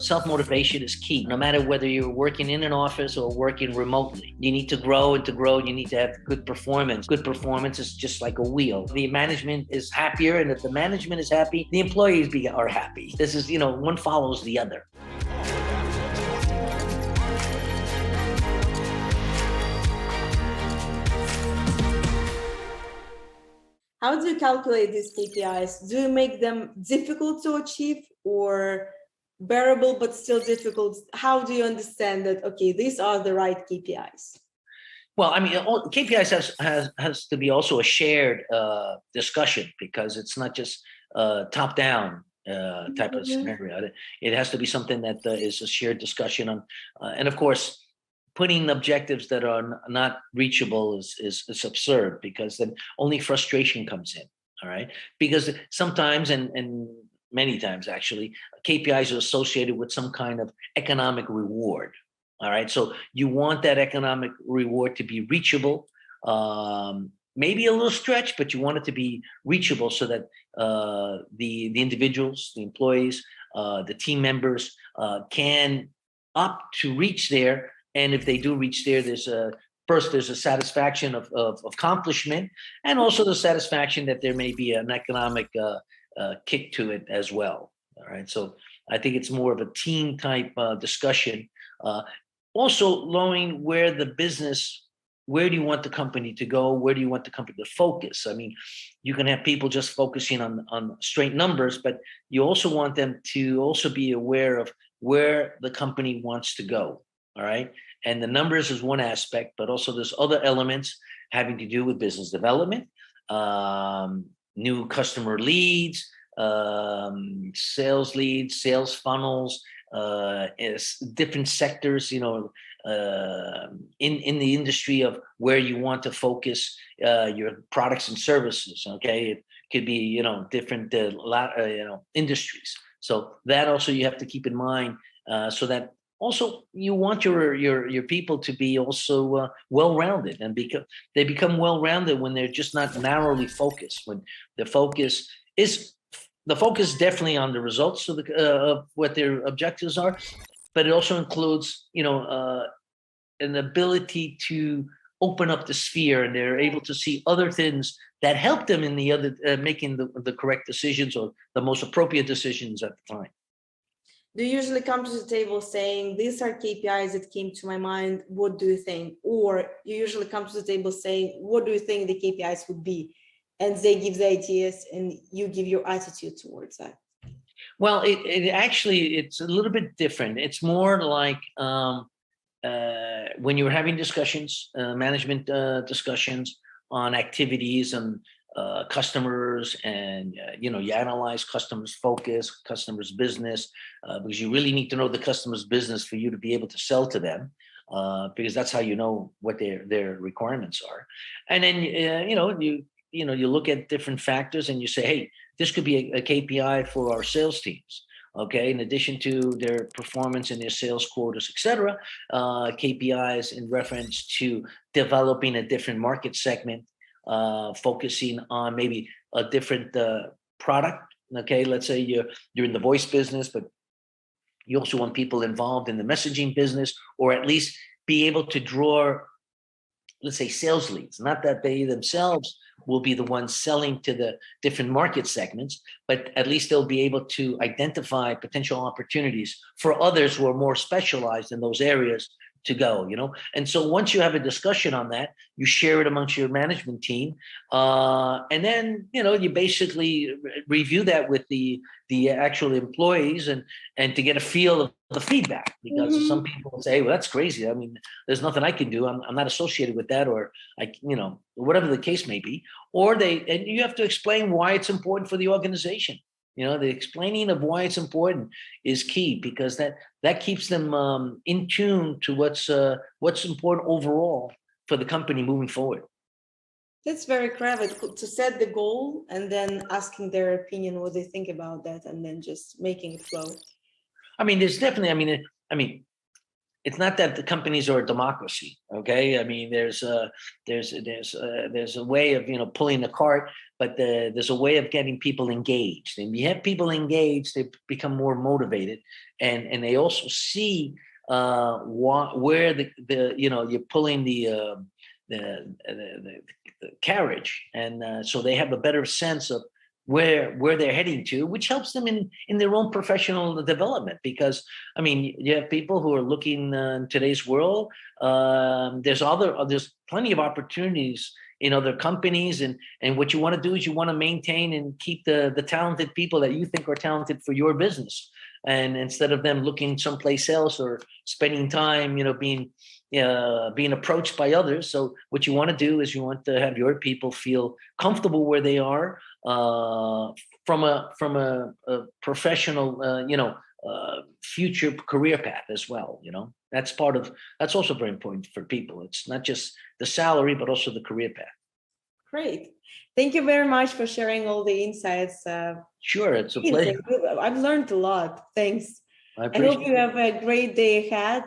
self-motivation is key. No matter whether you're working in an office or working remotely, you need to grow, and to grow, you need to have good performance. Good performance is just like a wheel. The management is happier, and if the management is happy, the employees are happy. This is, one follows the other. How do you calculate these KPIs? Do you make them difficult to achieve or bearable but still difficult? How do you understand that, okay, these are the right KPIs? Well, KPIs has to be also a shared discussion, because it's not just top-down type of scenario. It has to be something that is a shared discussion on, and of course, putting objectives that are not reachable is absurd, because then only frustration comes in. All right, because sometimes and many times actually, KPIs are associated with some kind of economic reward. All right, so you want that economic reward to be reachable, maybe a little stretch, but you want it to be reachable so that the individuals, the employees, the team members can opt to reach there. And if they do reach there, there's a satisfaction of accomplishment, and also the satisfaction that there may be an economic kick to it as well. All right, so I think it's more of a team type discussion. Also, knowing where do you want the company to go? Where do you want the company to focus? I mean, you can have people just focusing on straight numbers, but you also want them to also be aware of where the company wants to go. All right. And the numbers is one aspect, but also there's other elements having to do with business development, new customer leads, sales leads, sales funnels, different sectors, in the industry of where you want to focus your products and services. Okay. It could be, different, industries. So that also you have to keep in mind, so that also you want your people to be also well-rounded, and they become well-rounded when they're just not narrowly focused, when the focus is definitely on the results of what their objectives are, but it also includes, an ability to open up the sphere, and they're able to see other things that help them in the other making the correct decisions, or the most appropriate decisions at the time. Do you usually come to the table saying, these are KPIs that came to my mind, what do you think? Or you usually come to the table saying, what do you think the KPIs would be? And they give the ideas and you give your attitude towards that? Well, it's a little bit different. It's more like when you're having discussions, management discussions on activities and customers, and you analyze customers' focus, customers' business, because you really need to know the customer's business for you to be able to sell to them, because that's how you know what their requirements are. And then you look at different factors and you say, hey, this could be a KPI for our sales teams. Okay, in addition to their performance and their sales quotas, etc., KPIs in reference to developing a different market segment, focusing on maybe a different product. Okay, let's say you're in the voice business, but you also want people involved in the messaging business, or at least be able to draw, let's say, sales leads. Not that they themselves will be the ones selling to the different market segments, but at least they'll be able to identify potential opportunities for others who are more specialized in those areas to go, And so once you have a discussion on that, you share it amongst your management team. And then, you basically review that with the actual employees and to get a feel of the feedback, because some people will say, well, that's crazy. I mean, there's nothing I can do. I'm not associated with that, or whatever the case may be. And you have to explain why it's important for the organization. The explaining of why it's important is key, because that keeps them in tune to what's important overall for the company moving forward. That's very clever, to set the goal and then asking their opinion, what they think about that, and then just making it flow. I mean, there's definitely, it's not that the companies are a democracy. Okay. I mean, there's a way of, pulling the cart, but there's a way of getting people engaged. And you have people engaged, they become more motivated, and they also see where the you're pulling the carriage, and so they have a better sense of where they're heading to, which helps them in their own professional development. Because I mean, you have people who are looking in today's world. There's plenty of opportunities in other companies, and what you want to do is you want to maintain and keep the talented people that you think are talented for your business, and instead of them looking someplace else or spending time being approached by others. So what you want to do is you want to have your people feel comfortable where they are, from a professional future career path as well. That's also very important for people. It's not just the salary, but also the career path. Great. Thank you very much for sharing all the insights. Sure, it's a pleasure. I've learned a lot. Thanks. I hope you have a great day ahead.